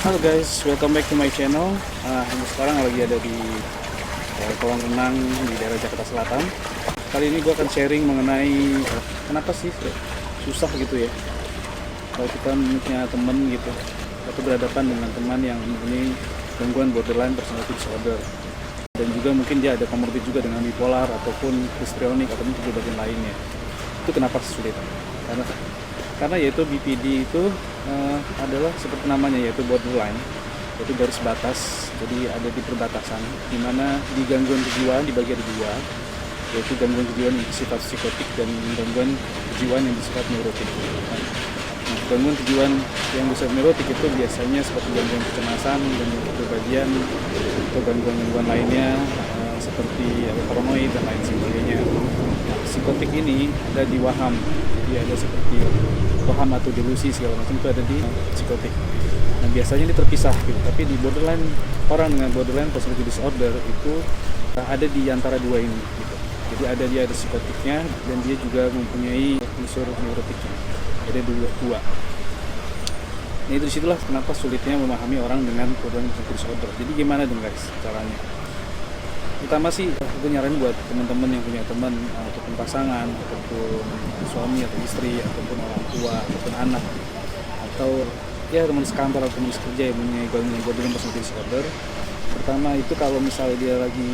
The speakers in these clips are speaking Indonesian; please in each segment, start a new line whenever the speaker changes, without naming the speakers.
Halo guys, welcome back to my channel. Sekarang lagi ada di kolam renang di daerah Jakarta Selatan. Kali ini gue akan sharing mengenai kenapa sih susah gitu ya kalau kita punya temen gitu atau berhadapan dengan teman yang mempunyai gangguan borderline personality disorder, dan juga mungkin dia ada komorbid juga dengan bipolar ataupun histrionik ataupun kepribadian lainnya. Itu kenapa sulit? Karena yaitu BPD itu adalah seperti namanya, yaitu borderline, yaitu garis batas. Jadi ada di perbatasan di mana di gangguan kejiwaan dibagi ada dua, yaitu gangguan kejiwaan yang bersifat psikotik dan gangguan kejiwaan yang bersifat neurotik. Nah, gangguan kejiwaan yang bersifat neurotik itu biasanya seperti gangguan kecemasan, gangguan kepribadian, atau gangguan-gangguan lainnya seperti paranoid dan lain sebagainya. Nah, psikotik ini ada di waham, jadi ada seperti waham atau delusi segala macam itu ada di psikotik. Nah, biasanya ini terpisah gitu. Tapi di borderline, orang dengan borderline personality disorder itu ada di antara dua ini gitu. Jadi dia ada psikotiknya dan dia juga mempunyai unsur neurotiknya. Ada dua. Nah, itu disitulah kenapa sulitnya memahami orang dengan borderline personality disorder. Jadi gimana dong guys caranya? Pertama sih aku nyaranin buat teman-teman yang punya teman ataupun pasangan ataupun suami atau istri ataupun orang tua ataupun anak atau ya teman sekantor atau teman sekerja yang punya gangguan borderline personality disorder. Pertama itu kalau misalnya dia lagi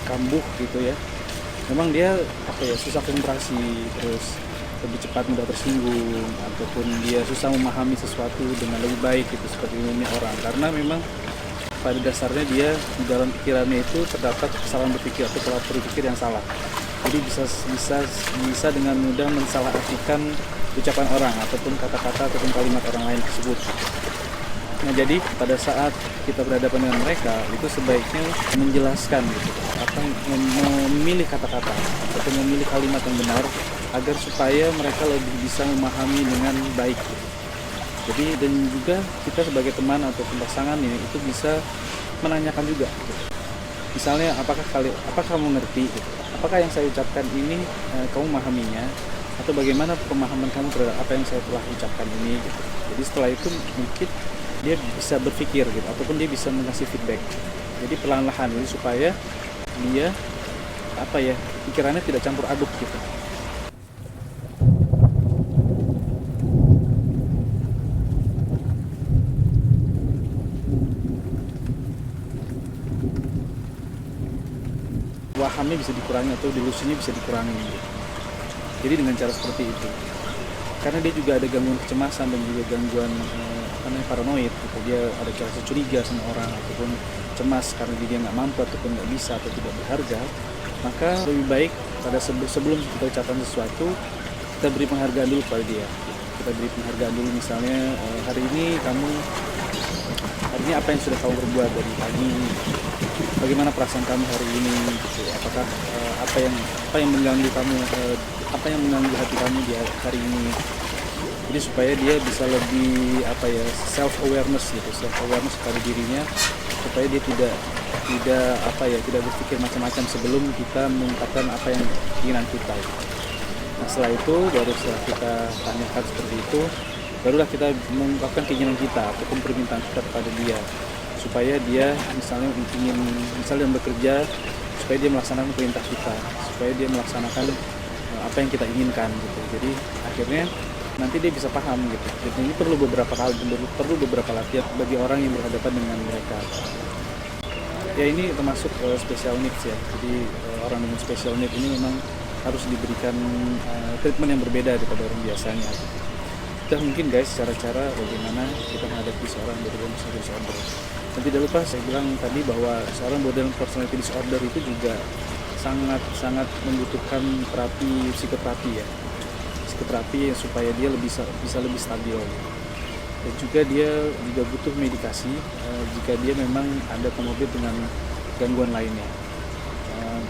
kambuh gitu ya, memang dia susah konsentrasi, terus lebih cepat mudah tersinggung ataupun dia susah memahami sesuatu dengan lebih baik gitu seperti umumnya orang, karena memang pada dasarnya dia di dalam pikirannya itu terdapat kesalahan berpikir atau pola berpikir yang salah. Jadi bisa dengan mudah mensalahartikan ucapan orang ataupun kata-kata ataupun kalimat orang lain tersebut. Nah, jadi pada saat kita berhadapan dengan mereka itu sebaiknya menjelaskan gitu, atau memilih kata-kata atau memilih kalimat yang benar agar supaya mereka lebih bisa memahami dengan baik gitu. Jadi dan juga kita sebagai teman atau pasangan ini itu bisa menanyakan juga gitu. Misalnya apakah kamu ngerti gitu? Apakah yang saya ucapkan ini kamu memahaminya, atau bagaimana pemahaman kamu terhadap apa yang saya telah ucapkan ini gitu. Jadi setelah itu mungkin dia bisa berpikir gitu ataupun dia bisa mengasih feedback. Jadi perlahan-lahan jadi supaya dia pikirannya tidak campur aduk gitu. Wahamnya bisa dikurangi atau delusinya bisa dikurangi gitu. Jadi dengan cara seperti itu, karena dia juga ada gangguan kecemasan dan juga gangguan paranoid gitu. Dia ada rasa curiga sama orang ataupun cemas karena dia nggak mampu ataupun nggak bisa atau tidak berharga. Maka lebih baik pada sebelum kita ucapkan sesuatu, kita beri penghargaan dulu pada dia. Kita beri penghargaan dulu, misalnya hari ini apa yang sudah kamu berbuat dari pagi, bagaimana perasaan kamu hari ini gitu. Apakah apa yang mengganggu kamu, apa yang mengganggu hati kamu di hari ini. Jadi supaya dia bisa lebih self awareness pada dirinya, supaya dia tidak berpikir macam-macam sebelum kita mengungkapkan apa yang keinginan kita. Nah, setelah itu baru setelah kita tanyakan seperti itu, barulah kita mengungkapkan keinginan kita ataupun permintaan kita kepada dia, supaya dia misalnya bekerja, supaya dia melaksanakan perintah kita, supaya dia melaksanakan apa yang kita inginkan gitu. Jadi akhirnya nanti dia bisa paham gitu. Jadi ini perlu beberapa latihan bagi orang yang berhadapan dengan mereka. Ya, ini termasuk special needs ya. Jadi orang dengan special need ini memang harus diberikan treatment yang berbeda daripada orang biasanya. Kita mungkin guys cara-cara bagaimana kita menghadapi seorang borderline personality disorder. Dan tidak lupa saya bilang tadi bahwa seorang borderline personality disorder itu juga sangat membutuhkan psikoterapi ya. Psikoterapi supaya dia bisa lebih stabil. Dan juga dia juga butuh medikasi jika dia memang ada komorbid dengan gangguan lainnya.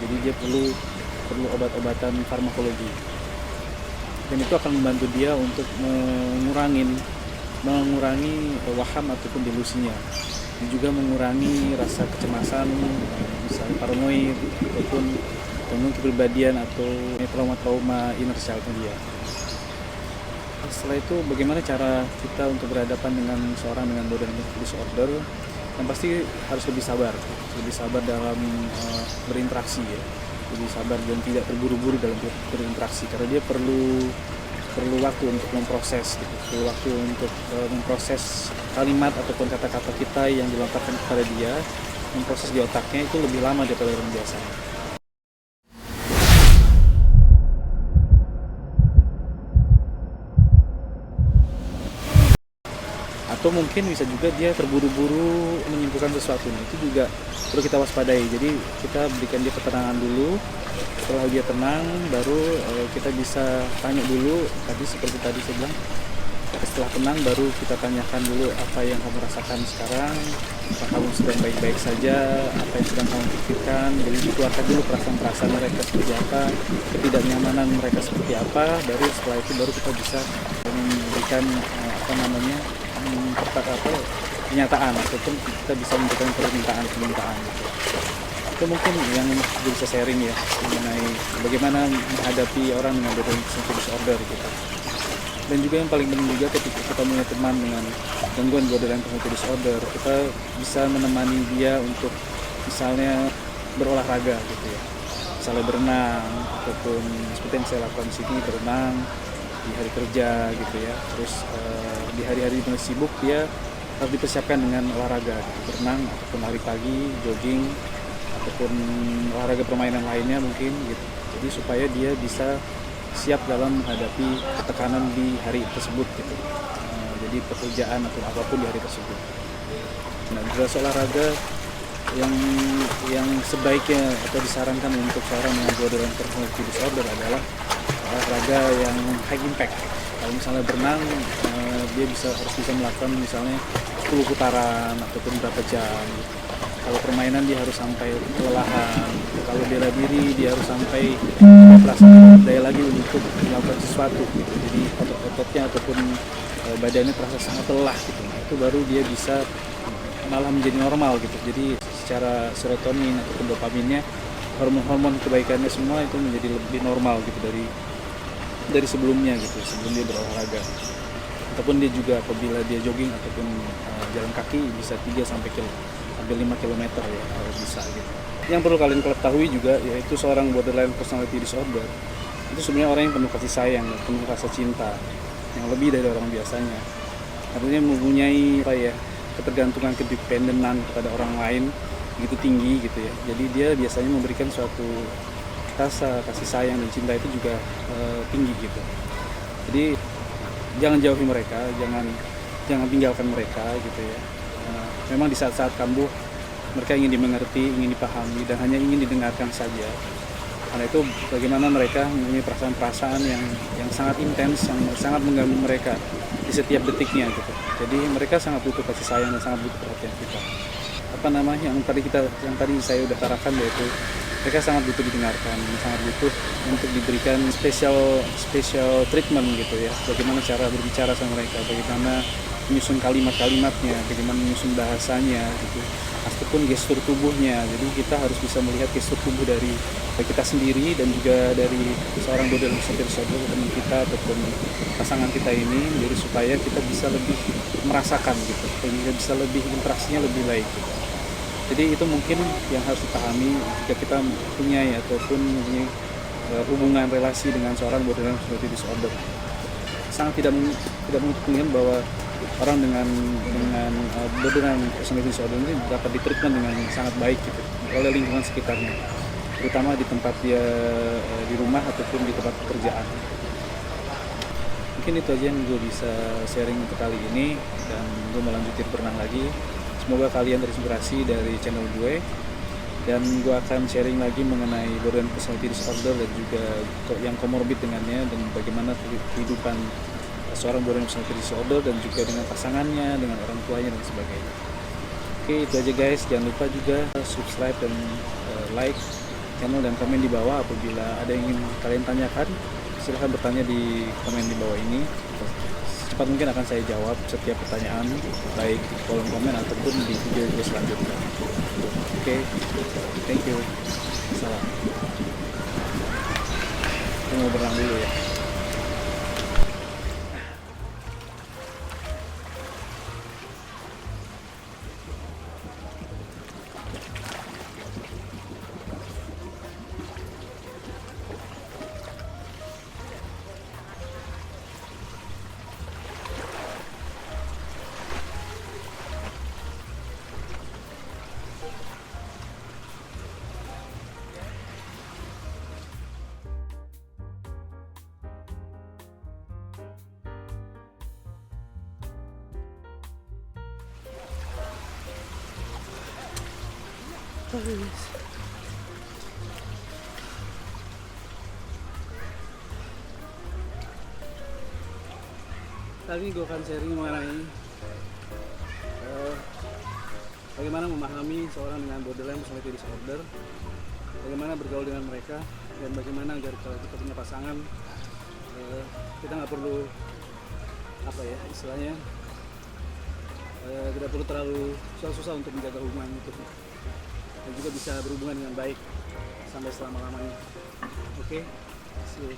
Jadi dia perlu obat-obatan farmakologi. Dan itu akan membantu dia untuk mengurangi waham ataupun delusinya, dan juga mengurangi rasa kecemasan, misalnya paranoid ataupun kepribadian atau trauma-trauma inner child dia. Setelah itu bagaimana cara kita untuk berhadapan dengan seorang dengan borderline personality disorder? Yang pasti harus lebih sabar dalam berinteraksi ya, lebih sabar dan tidak terburu-buru dalam berinteraksi karena dia perlu waktu untuk memproses gitu, perlu waktu untuk memproses kalimat ataupun kata-kata kita yang dilontarkan kepada dia, memproses di otaknya itu lebih lama daripada orang biasa. Atau mungkin bisa juga dia terburu-buru menyimpulkan sesuatu, itu juga perlu kita waspadai. Jadi kita berikan dia ketenangan dulu, setelah dia tenang baru kita bisa tanya dulu, seperti tadi saya bilang, setelah tenang baru kita tanyakan dulu apa yang kamu rasakan sekarang, apakah kamu sedang baik-baik saja, apa yang sedang kamu pikirkan. Jadi dikeluarkan dulu perasaan-perasaan mereka seperti apa, ketidaknyamanan mereka seperti apa, baru setelah itu baru kita bisa memberikan pernyataan ataupun kita bisa memberikan permintaan gitu. Itu mungkin yang bisa sharing ya mengenai bagaimana menghadapi orang dengan borderline personality disorder gitu. Dan juga yang paling penting juga ketika kita punya teman dengan gangguan borderline personality disorder, kita bisa menemani dia untuk misalnya berolahraga gitu ya, misalnya berenang ataupun seperti yang saya lakukan di sini, berenang di hari kerja gitu ya. Terus di hari-hari yang sibuk dia harus dipersiapkan dengan olahraga gitu, berenang ataupun lari pagi, jogging ataupun olahraga permainan lainnya mungkin gitu. Jadi supaya dia bisa siap dalam menghadapi tekanan di hari tersebut gitu. Jadi pekerjaan atau apapun di hari tersebut. Nah, jelas olahraga yang sebaiknya atau disarankan untuk seorang dengan borderline personality disorder adalah olahraga yang high impact. Kalau misalnya berenang, dia harus bisa melakukan misalnya 10 putaran ataupun berapa jam. Kalau permainan dia harus sampai kelelahan. Kalau bela diri dia harus sampai merasa berdaya lagi untuk melakukan sesuatu gitu. Jadi otot-ototnya ataupun badannya terasa sangat lelah gitu. Nah, itu baru dia bisa malah menjadi normal gitu. Jadi secara serotonin ataupun dopaminnya, hormon-hormon kebaikannya semua itu menjadi lebih normal gitu dari sebelumnya gitu, sebelum dia berolahraga. Ataupun dia juga apabila dia jogging ataupun jalan kaki bisa 3-5 km ya kalau bisa gitu. Yang perlu kalian ketahui juga yaitu seorang borderline personality disorder itu sebenarnya orang yang penuh kasih sayang, penuh rasa cinta yang lebih dari orang biasanya. Artinya mempunyai ketergantungan, kedependenan kepada orang lain begitu tinggi gitu ya. Jadi dia biasanya memberikan suatu rasa kasih sayang dan cinta itu juga tinggi gitu. Jadi jangan jauhi mereka, jangan tinggalkan mereka gitu ya. Memang di saat-saat kambuh mereka ingin dimengerti, ingin dipahami dan hanya ingin didengarkan saja. Karena itu bagaimana mereka mempunyai perasaan-perasaan yang sangat intens, yang sangat mengganggu mereka di setiap detiknya gitu. Jadi mereka sangat butuh kasih sayang dan sangat butuh perhatian kita. Yang tadi saya udah utarakan yaitu mereka sangat butuh didengarkan, sangat butuh untuk diberikan special treatment gitu ya. Bagaimana cara berbicara sama mereka, bagaimana menyusun kalimat-kalimatnya, bagaimana menyusun bahasanya gitu, ataupun gestur tubuhnya. Jadi kita harus bisa melihat gestur tubuh dari kita sendiri dan juga dari seorang borderline personality disorder, teman kita ataupun pasangan kita ini, jadi supaya kita bisa lebih merasakan gitu, sehingga bisa lebih interaksinya lebih baik gitu. Jadi itu mungkin yang harus dipahami jika kita punya ataupun mempunyai hubungan relasi dengan seorang borderline personality disorder. Sangat tidak menutup kemungkinan bahwa orang dengan borderline personality disorder ini dapat ditreatment dengan sangat baik gitu oleh lingkungan sekitarnya, terutama di tempat dia di rumah ataupun di tempat pekerjaan. Mungkin itu aja yang gue bisa sharing untuk kali ini, dan gue melanjutin berenang lagi. Semoga kalian terinspirasi dari channel gue, dan gue akan sharing lagi mengenai borderline personality disorder dan juga yang komorbid dengannya, dan bagaimana kehidupan seorang borderline personality disorder dan juga dengan pasangannya, dengan orang tuanya dan sebagainya. Oke, itu aja guys. Jangan lupa juga subscribe dan like channel dan komen di bawah. Apabila ada yang ingin kalian tanyakan, silahkan bertanya di komen di bawah ini. Cepat mungkin akan saya jawab setiap pertanyaan, baik di kolom komen ataupun di video selanjutnya. Oke, thank you. Salam. Kita mau berenang dulu ya. Kali ini gue akan sharing mengenai bagaimana memahami seorang dengan borderline personality disorder, bagaimana bergaul dengan mereka, dan bagaimana agar kalau kita punya pasangan kita nggak perlu apa ya istilahnya tidak perlu terlalu susah-susah untuk menjaga hubungan itu, dan juga bisa berhubungan dengan baik sampai selama-lamanya. Oke, see you.